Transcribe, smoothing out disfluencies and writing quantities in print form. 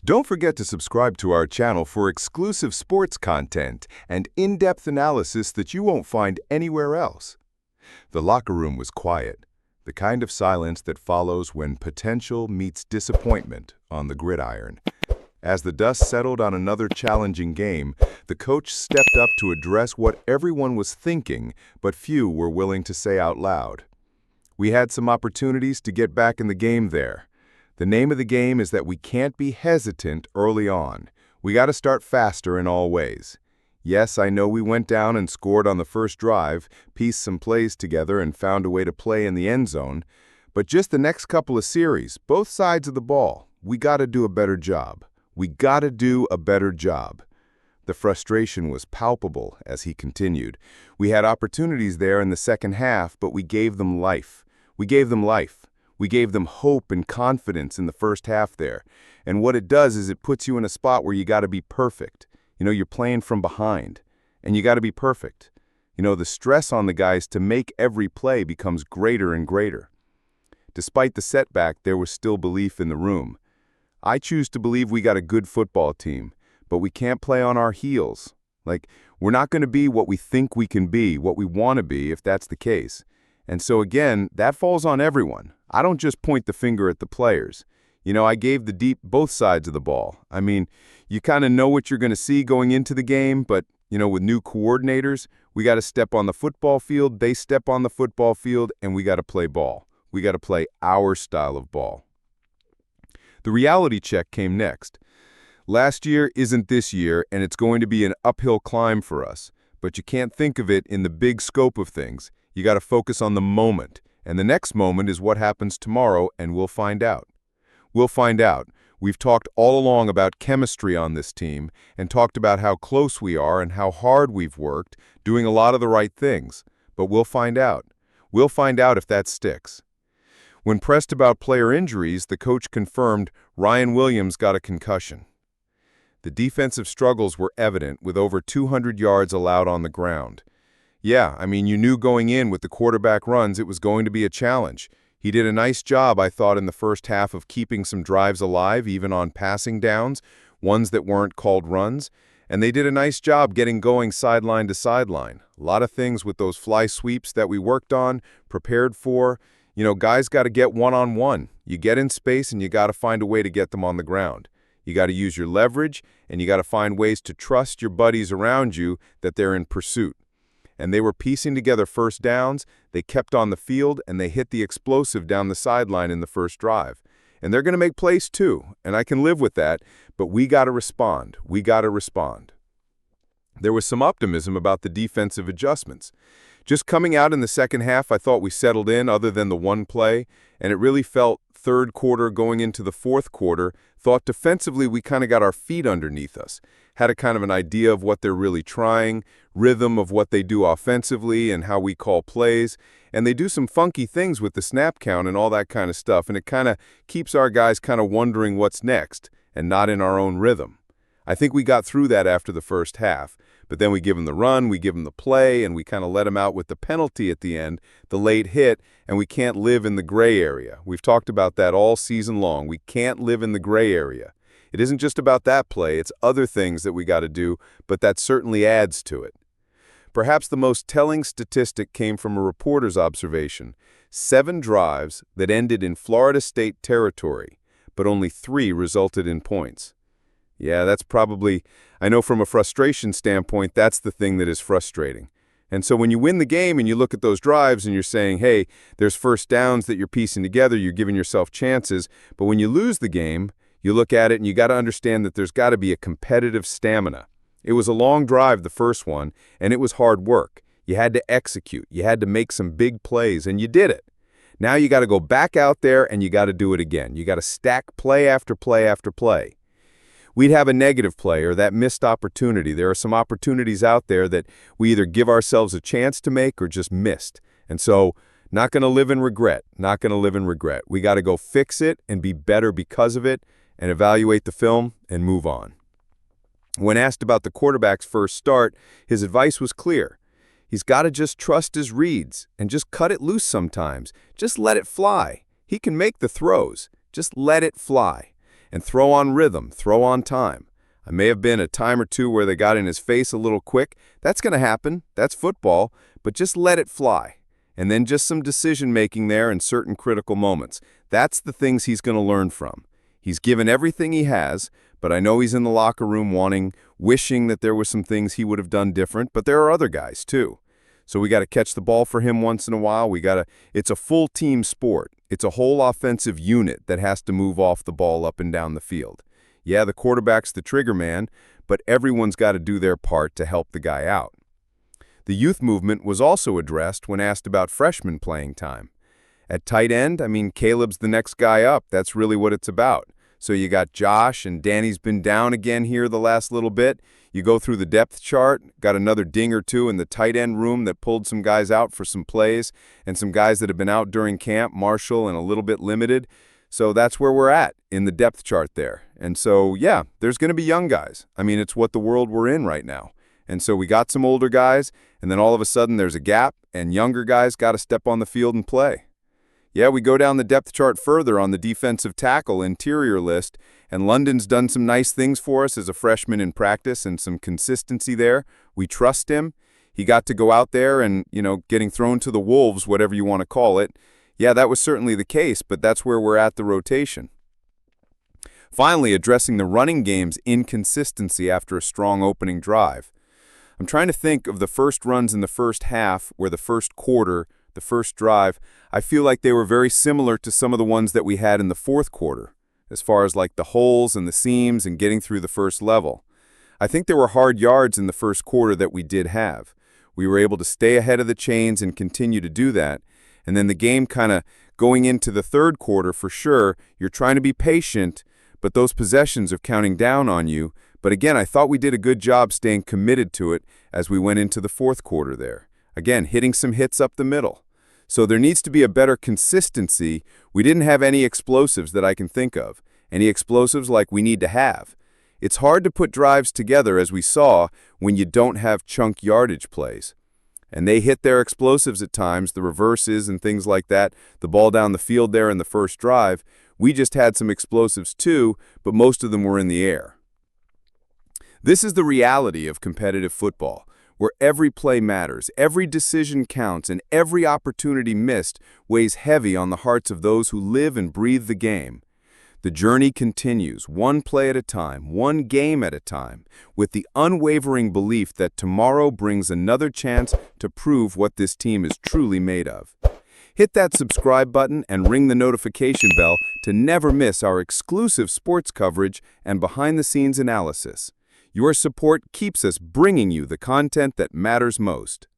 Don't forget to subscribe to our channel for exclusive sports content and in-depth analysis that you won't find anywhere else. The locker room was quiet, the kind of silence that follows when potential meets disappointment on the gridiron. As the dust settled on another challenging game, the coach stepped up to address what everyone was thinking, but few were willing to say out loud. We had some opportunities to get back in the game there. The name of the game is that we can't be hesitant early on. We got to start faster in all ways. Yes, I know we went down and scored on the first drive, pieced some plays together and found a way to play in the end zone, but just the next couple of series, both sides of the ball, we got to do a better job. We got to do a better job. The frustration was palpable as he continued. We had opportunities there in the second half, but we gave them life. We gave them life. We gave them hope and confidence in the first half there. And what it does is it puts you in a spot where you got to be perfect. You're playing from behind, and you got to be perfect. The stress on the guys to make every play becomes greater and greater. Despite the setback, there was still belief in the room. I choose to believe we got a good football team, but we can't play on our heels. We're not going to be what we think we can be, what we want to be, if that's the case. And so again, that falls on everyone. I don't just point the finger at the players. I gave the deep both sides of the ball. You kind of know what you're going to see going into the game, but, with new coordinators, we got to step on the football field, they step on the football field, and we got to play ball. We got to play our style of ball. The reality check came next. Last year isn't this year, and it's going to be an uphill climb for us, but you can't think of it in the big scope of things. You got to focus on the moment, and the next moment is what happens tomorrow, and we'll find out. We'll find out. We've talked all along about chemistry on this team and talked about how close we are and how hard we've worked, doing a lot of the right things. But we'll find out. We'll find out if that sticks. When pressed about player injuries, the coach confirmed Ryan Williams got a concussion. The defensive struggles were evident with over 200 yards allowed on the ground. Yeah, you knew going in with the quarterback runs it was going to be a challenge. He did a nice job, I thought, in the first half of keeping some drives alive, even on passing downs, ones that weren't called runs. And they did a nice job getting going sideline to sideline. A lot of things with those fly sweeps that we worked on, prepared for. Guys got to get one-on-one. You get in space and you got to find a way to get them on the ground. You got to use your leverage and you got to find ways to trust your buddies around you that they're in pursuit. And they were piecing together first downs, they kept on the field, and they hit the explosive down the sideline in the first drive. And they're going to make plays too, and I can live with that, but we got to respond. We got to respond. There was some optimism about the defensive adjustments. Just coming out in the second half, I thought we settled in other than the one play, and it really felt third quarter going into the fourth quarter, thought defensively we kind of got our feet underneath us, had a kind of an idea of what they're really trying, rhythm of what they do offensively and how we call plays, and they do some funky things with the snap count and all that kind of stuff, and it kind of keeps our guys kind of wondering what's next and not in our own rhythm. I think we got through that after the first half, but then we give them the run, we give them the play, and we kind of let them out with the penalty at the end, the late hit, and we can't live in the gray area. We've talked about that all season long. We can't live in the gray area. It isn't just about that play, it's other things that we got to do, but that certainly adds to it. Perhaps the most telling statistic came from a reporter's observation. 7 drives that ended in Florida State territory, but only 3 resulted in points. Yeah, that's probably, I know from a frustration standpoint, that's the thing that is frustrating. And so when you win the game and you look at those drives and you're saying, hey, there's first downs that you're piecing together, you're giving yourself chances, but when you lose the game, you look at it and you got to understand that there's got to be a competitive stamina. It was a long drive, the first one, and it was hard work. You had to execute. You had to make some big plays, and you did it. Now you got to go back out there and you got to do it again. You got to stack play after play after play. We'd have a negative play or that missed opportunity. There are some opportunities out there that we either give ourselves a chance to make or just missed. And so, not going to live in regret, not going to live in regret. We got to go fix it and be better because of it and evaluate the film and move on. When asked about the quarterback's first start, his advice was clear. He's got to just trust his reads and just cut it loose sometimes. Just let it fly. He can make the throws. Just let it fly. and throw on rhythm, throw on time. I may have been a time or two where they got in his face a little quick. That's going to happen. That's football. But just let it fly. And then just some decision-making there in certain critical moments. That's the things he's going to learn from. He's given everything he has, but I know he's in the locker room wishing that there were some things he would have done different, but there are other guys too. So we got to catch the ball for him once in a while. It's a full team sport. It's a whole offensive unit that has to move off the ball up and down the field. Yeah, the quarterback's the trigger man, but everyone's got to do their part to help the guy out. The youth movement was also addressed when asked about freshman playing time. At tight end, Caleb's the next guy up. That's really what it's about. So you got Josh, and Danny's been down again here the last little bit. You go through the depth chart, got another ding or two in the tight end room that pulled some guys out for some plays, and some guys that have been out during camp, Marshall and a little bit limited. So that's where we're at in the depth chart there. And so, yeah, there's going to be young guys. It's what the world we're in right now. And so we got some older guys, and then all of a sudden there's a gap, and younger guys got to step on the field and play. Yeah, we go down the depth chart further on the defensive tackle interior list, and London's done some nice things for us as a freshman in practice and some consistency there. We trust him. He got to go out there and, getting thrown to the wolves, whatever you want to call it. Yeah, that was certainly the case, but that's where we're at the rotation. Finally, addressing the running game's inconsistency after a strong opening drive. I'm trying to think of the first runs in the first half or the first quarter, the first drive. I feel like they were very similar to some of the ones that we had in the fourth quarter, as far as like the holes and the seams and getting through the first level. I think there were hard yards in the first quarter that we did have. We were able to stay ahead of the chains and continue to do that. And then the game kind of going into the third quarter, for sure, you're trying to be patient, but those possessions are counting down on you. But again, I thought we did a good job staying committed to it as we went into the fourth quarter there. Again, hitting some hits up the middle. So there needs to be a better consistency. We didn't have any explosives that I can think of. Any explosives like we need to have. It's hard to put drives together, as we saw, when you don't have chunk yardage plays. And they hit their explosives at times, the reverses and things like that, the ball down the field there in the first drive. We just had some explosives too, but most of them were in the air. This is the reality of competitive football, where every play matters, every decision counts, and every opportunity missed weighs heavy on the hearts of those who live and breathe the game. The journey continues, one play at a time, one game at a time, with the unwavering belief that tomorrow brings another chance to prove what this team is truly made of. Hit that subscribe button and ring the notification bell to never miss our exclusive sports coverage and behind-the-scenes analysis. Your support keeps us bringing you the content that matters most.